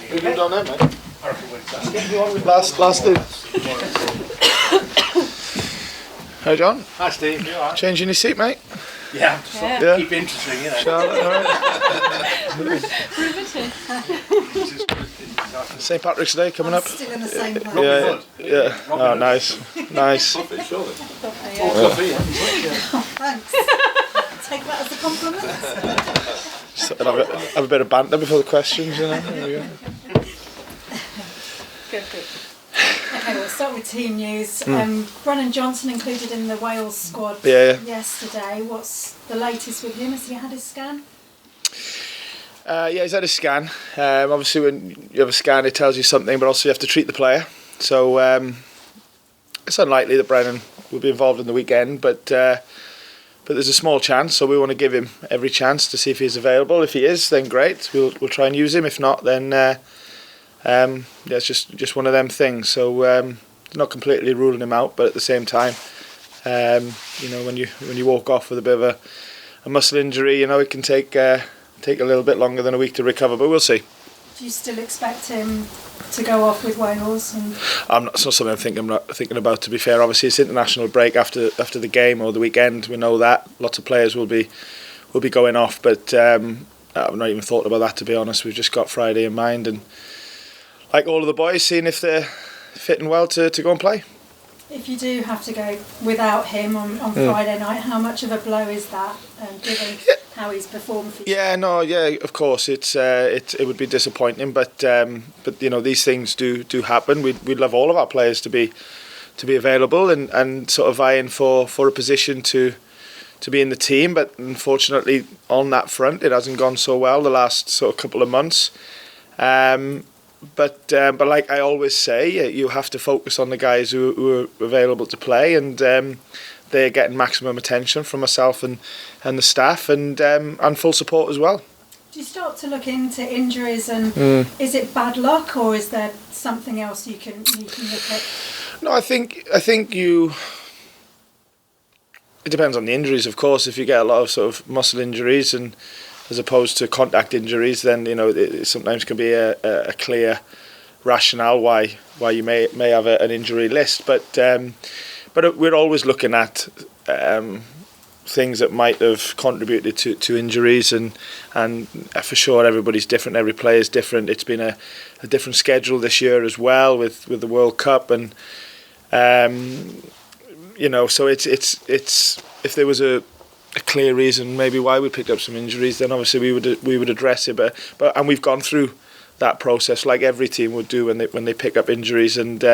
Who did on there, mate? Last in. Hi, John. Hi, Steve. You alright? Changing your seat, mate? Yeah, I'm just sort of keep interesting, you know. Charlotte, alright. St Patrick's Day coming up. Still in the same place. Yeah. Oh, nice. Coffee, surely. Thanks. Take that as a compliment. So have a bit of banter before the questions, you know. There we go. Good. Okay, we'll start with team news. Brennan Johnson included in the Wales squad yesterday. What's the latest with him? Has he had his scan? Yeah, he's had a scan. Obviously, when you have a scan, it tells you something, but also you have to treat the player. So it's unlikely that Brennan will be involved in the weekend, but there's a small chance. So we want to give him every chance to see if he's available. If he is, then great. We'll try and use him. If not, then it's just one of them things. So not completely ruling him out, but at the same time, when you walk off with a bit of a muscle injury, it can take a little bit longer than a week to recover, but we'll see. Do you still expect him to go off with Wales? It's not something I'm thinking about, to be fair. Obviously, it's international break after the game or the weekend. We know that lots of players will be going off, but I've not even thought about that, to be honest. We've just got Friday in mind, and like all of the boys, seeing if they're fitting well to go and play. If you do have to go without him on Friday night, how much of a blow is that, given how he's performed for you? Of course, it would be disappointing, but these things do happen. We'd love all of our players to be available and sort of vying for a position to be in the team, but unfortunately on that front it hasn't gone so well the last sort of couple of months. But like I always say, you have to focus on the guys who are available to play, and they're getting maximum attention from myself and the staff, and full support as well. Do you start to look into injuries, and is it bad luck, or is there something else you can look at? No, I think you. It depends on the injuries, of course. If you get a lot of sort of muscle injuries and as opposed to contact injuries, then it sometimes can be a clear rationale why you may have an injury list. But we're always looking at things that might have contributed to injuries, and for sure everybody's different, every player is different. It's been a different schedule this year as well with the World Cup, and so it's if there was a clear reason maybe why we picked up some injuries, then obviously we would address it, but we've gone through that process like every team would do when they pick up injuries, and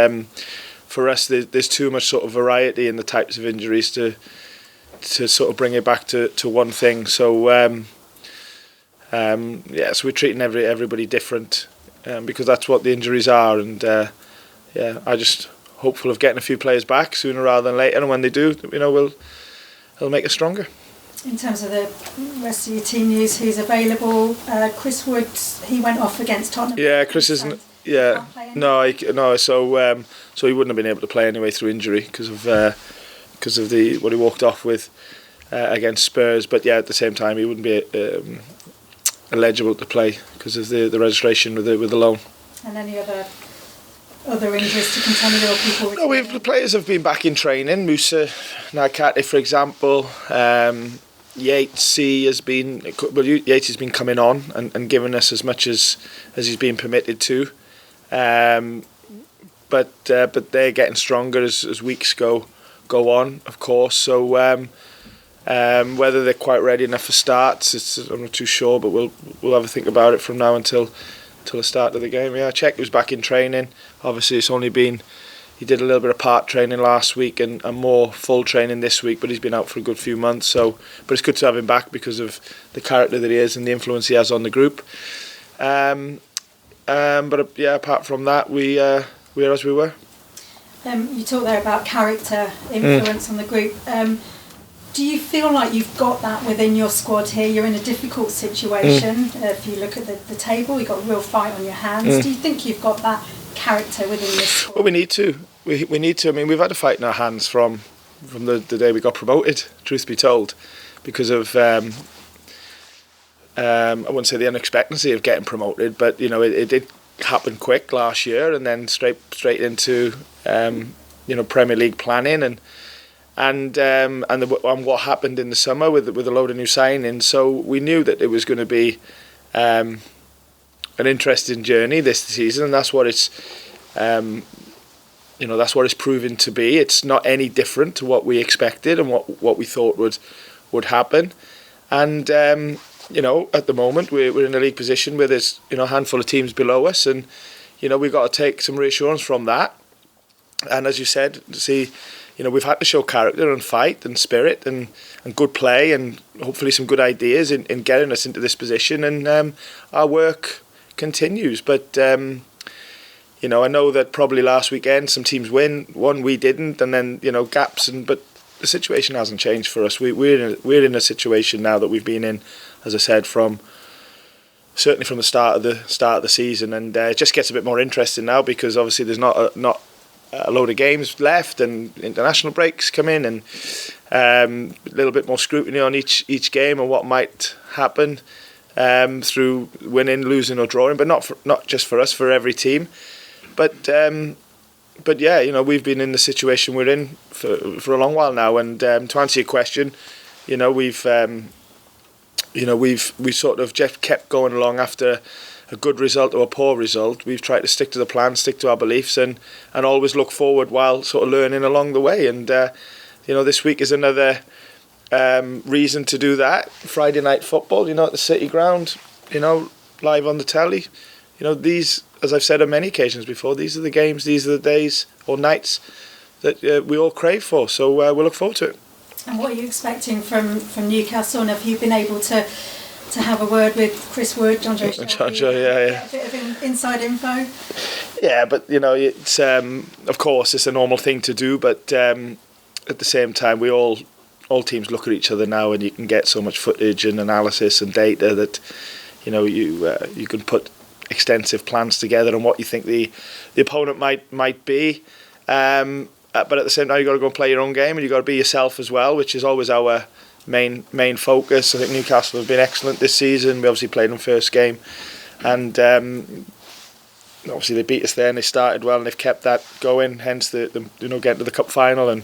for us there's too much sort of variety in the types of injuries to sort of bring it back to one thing. So so we're treating everybody different because that's what the injuries are, and I just hopeful of getting a few players back sooner rather than later, and when they do, it'll make us stronger. In terms of the rest of your team news, who's available? Chris Wood, he went off against Tottenham. Yeah, Chris isn't. Yeah, no. So he wouldn't have been able to play anyway through injury because of what he walked off with against Spurs. But yeah, at the same time, he wouldn't be eligible to play because of the registration with the loan. And any other injuries to contend with, or people? No, the players have been back in training. Musa Nakate, for example. Yates has been coming on and giving us as much as he's been permitted to, but they're getting stronger as weeks go on, of course. So whether they're quite ready enough for starts, I'm not too sure, but we'll have a think about it from now until the start of the game. Yeah, Czech was back in training. Obviously, he did a little bit of part training last week and more full training this week, but he's been out for a good few months. So, but it's good to have him back because of the character that he is and the influence he has on the group. But apart from that, we're as we were. You talked there about character influence on the group. Do you feel like you've got that within your squad here? You're in a difficult situation. If you look at the table, you've got a real fight on your hands. Do you think you've got that character within this squad? Well, we need to. We need to. I mean, we've had a fight in our hands from the day we got promoted, truth be told, because of I wouldn't say the unexpectancy of getting promoted, but it did happened quick last year, and then straight into Premier League planning and what happened in the summer with a load of new signings. So we knew that it was going to be an interesting journey this season, and that's what it's that's what it's proven to be. It's not any different to what we expected and what we thought would happen. And at the moment we're in a league position where there's a handful of teams below us, and we've got to take some reassurance from that. And as you said, we've had to show character and fight and spirit and good play and hopefully some good ideas in getting us into this position. And our work continues. But I know that probably last weekend some teams won, we didn't, and then gaps. But the situation hasn't changed for us. We're in a situation now that we've been in, as I said, certainly from the start of the season, and it just gets a bit more interesting now because obviously there's not a load of games left, and international breaks come in, and a little bit more scrutiny on each game and what might happen through winning, losing, or drawing. But not just for us, for every team. But yeah, we've been in the situation we're in for a long while now. And to answer your question, we've sort of just kept going along after a good result or a poor result. We've tried to stick to the plan, stick to our beliefs, and always look forward while sort of learning along the way. And this week is another reason to do that. Friday night football, at the City Ground, live on the telly. These, as I've said on many occasions before, these are the games, these are the days or nights that we all crave for. So we'll look forward to it. And what are you expecting from Newcastle? And have you been able to have a word with Chris Wood, John Joe, yeah. A bit of inside info? Yeah, but it's of course it's a normal thing to do, but at the same time all teams look at each other now, and you can get so much footage and analysis and data that you can put extensive plans together on what you think the opponent might be. But at the same time, you've got to go and play your own game, and you've got to be yourself as well, which is always our main focus. I think Newcastle have been excellent this season. We obviously played them first game, and obviously they beat us there, and they started well, and they've kept that going. Hence the getting to the cup final and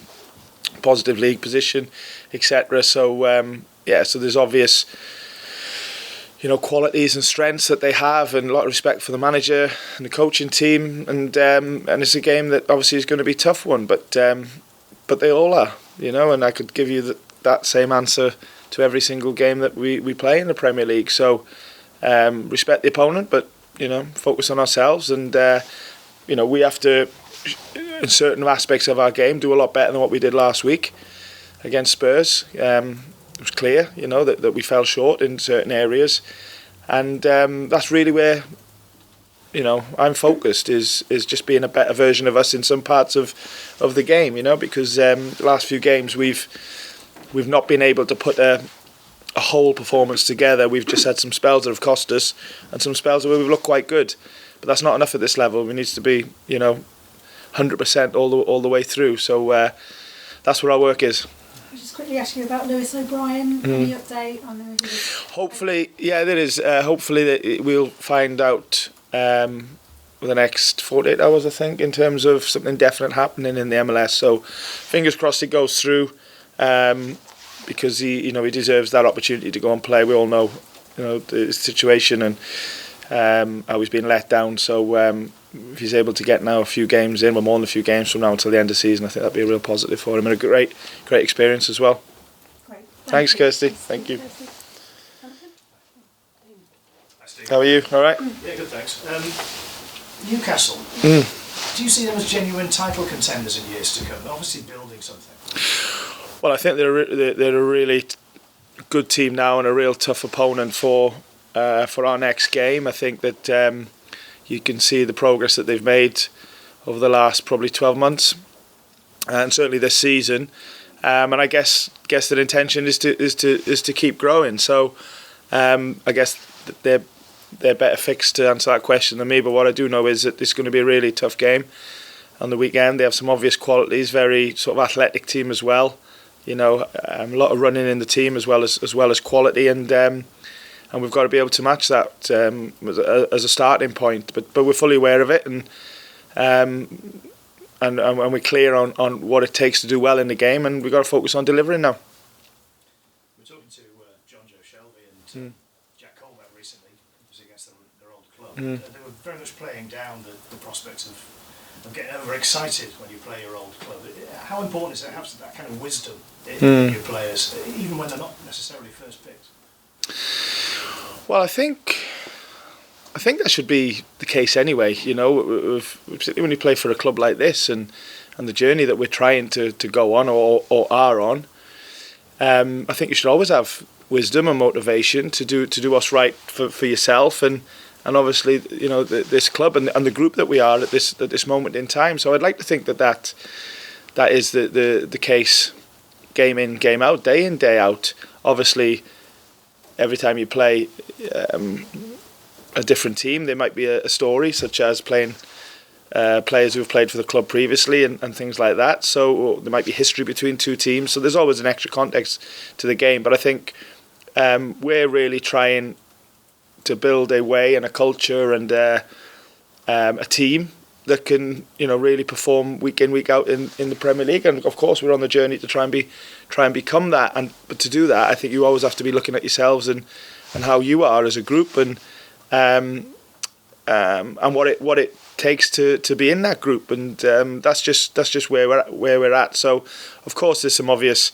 positive league position, etc. So so there's obvious qualities and strengths that they have, and a lot of respect for the manager and the coaching team, and it's a game that obviously is going to be a tough one, but they all are, and I could give you that same answer to every single game that we play in the Premier League. So respect the opponent, but focus on ourselves, and we have to, in certain aspects of our game, do a lot better than what we did last week against Spurs. It was clear, that we fell short in certain areas, and that's really where, I'm focused, is just being a better version of us in some parts of the game, because the last few games we've not been able to put a whole performance together. We've just had some spells that have cost us, and some spells where we've looked quite good, but that's not enough at this level. We need to be, 100% all the way through. So that's where our work is. Just quickly ask you about Lewis O'Brien. Any update on him? Hopefully, there is. Hopefully, that we'll find out within the next 48 hours, I think, in terms of something definite happening in the MLS. So, fingers crossed it goes through, because he deserves that opportunity to go and play. We all know, the situation and how he's been let down. So, if he's able to get now a few games in, we're more than a few games from now until the end of the season, I think that'd be a real positive for him, and a great experience as well. Great. Thanks, Kirsty. Thank you. How are you? All right? Yeah, good, thanks. Newcastle, do you see them as genuine title contenders in years to come? They're obviously building something. Well, I think they're a really good team now, and a real tough opponent for our next game. I think that you can see the progress that they've made over the last probably 12 months, and certainly this season. And I guess their intention is to keep growing. So I guess they're better fixed to answer that question than me. But what I do know is that it's going to be a really tough game on the weekend. They have some obvious qualities, very sort of athletic team as well. A lot of running in the team as well as quality, and we've got to be able to match that as a starting point. But we're fully aware of it, and we're clear on what it takes to do well in the game, and we've got to focus on delivering now. We're talking to John Joe Shelby and Jack Colback recently, was against their old club. They were very much playing down the prospects of getting overexcited when you play your old club. How important is it to have that kind of wisdom in your players, even when they're not necessarily first picked? Well, I think that should be the case anyway. You know, particularly when you play for a club like this and the journey that we're trying to go on or are on. I think you should always have wisdom and motivation to do what's right for yourself and obviously, you know, this club and the group that we are at this moment in time. So I'd like to think that is the case, game in, game out, day in, day out. Obviously, every time you play a different team, there might be a story, such as playing players who have played for the club previously and things like that. So there might be history between two teams. So there's always an extra context to the game. But I think we're really trying to build a way and a culture and a team that can, you know, really perform week in, week out in the Premier League. And of course, we're on the journey to try and become that. But to do that, I think you always have to be looking at yourselves and how you are as a group and what it takes to be in that group. And that's just where we're at. So of course, there's some obvious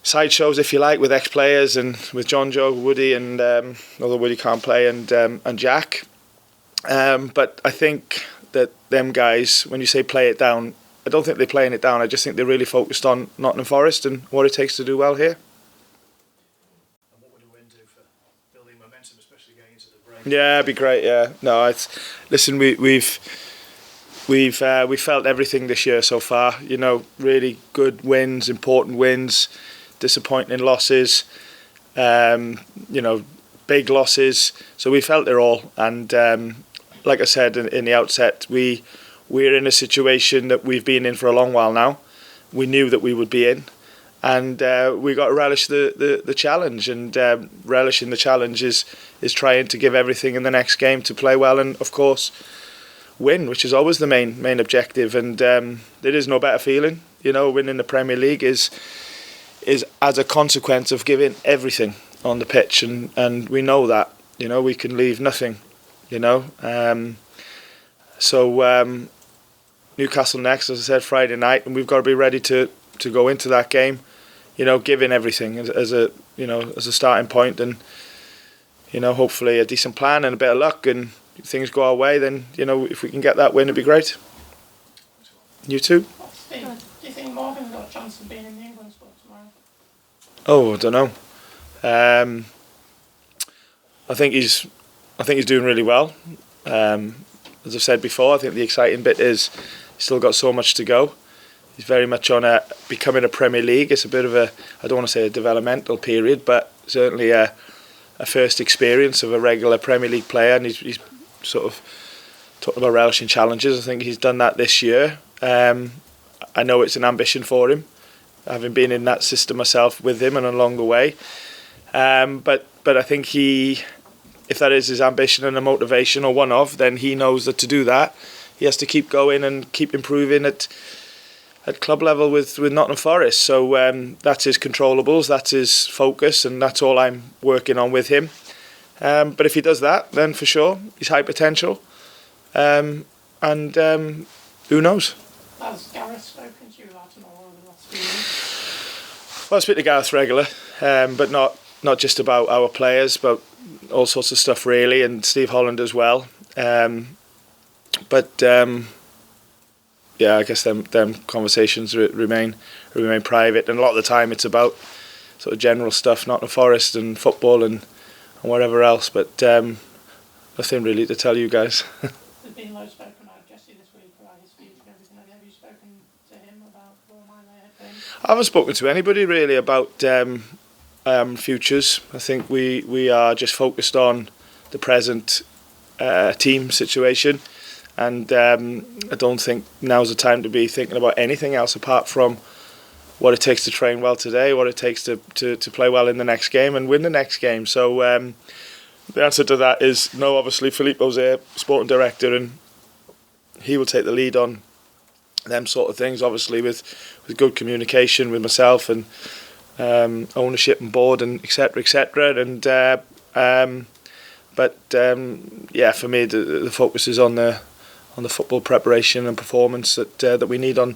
sideshows, if you like, with ex-players and with John Joe, Woody, and although Woody can't play, and Jack. But I think that them guys, when you say play it down, I don't think they're playing it down. I just think they're really focused on Nottingham Forest and what it takes to do well here. And what would a win do for building momentum, especially going into the break? Yeah, it'd be great. Yeah, no, listen, we've felt everything this year so far. You know, really good wins, important wins, disappointing losses, you know, big losses. So we felt it all, and like I said in the outset, we're in a situation that we've been in for a long while now. We knew that we would be in, and we got to relish the challenge. And relishing the challenge is trying to give everything in the next game to play well and, of course, win, which is always the main objective. And there is no better feeling, you know, winning the Premier League is as a consequence of giving everything on the pitch, and we know that, you know, we can leave nothing, you know. So Newcastle next, as I said, Friday night, and we've got to be ready to go into that game, you know, giving everything as a starting point, and, you know, hopefully a decent plan and a bit of luck, and if things go our way, then, you know, if we can get that win, it'd be great. You too? Do you think Morgan's got a chance of being in the England squad tomorrow? Oh, I don't know. I think he's doing really well. As I've said before, I think the exciting bit is he's still got so much to go. He's very much on becoming a Premier League. It's a bit of I don't want to say a developmental period, but certainly a first experience of a regular Premier League player, and he's sort of talking about relishing challenges. I think he's done that this year. I know it's an ambition for him, having been in that system myself with him and along the way. But I think if that is his ambition and a motivation, or one of, then he knows that to do that, he has to keep going and keep improving at club level with Nottingham Forest. So that's his controllables, that's his focus, and that's all I'm working on with him. But if he does that, then for sure he's high potential. And who knows? Has Gareth spoken to you about him over the last few weeks? Well, I speak to Gareth regular, but not just about our players, but all sorts of stuff really, and Steve Holland as well. Yeah, I guess them conversations remain private, and a lot of the time it's about sort of general stuff, Nottingham Forest and football and whatever else. But nothing really to tell you guys. There's been loads spoken about Jesse this week about his future and everything. Have you spoken to him about where my head going? I haven't spoken to anybody really about futures. I think we are just focused on the present team situation, and I don't think now's the time to be thinking about anything else apart from what it takes to train well today, what it takes to play well in the next game and win the next game. So the answer to that is no. Obviously, Filippo's a sporting director, and he will take the lead on them sort of things. Obviously, with good communication with myself and ownership and board and etc. But for me, the focus is on the football preparation and performance that we need on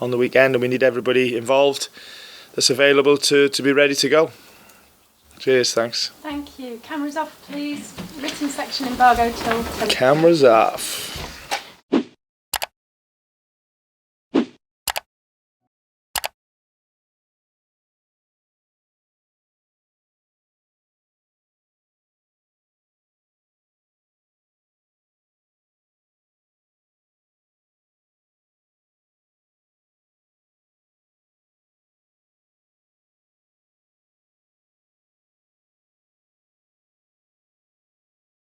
the weekend, and we need everybody involved that's available to be ready to go. Cheers, thanks. Thank you. Cameras off, please. Written section embargo till. Cameras off.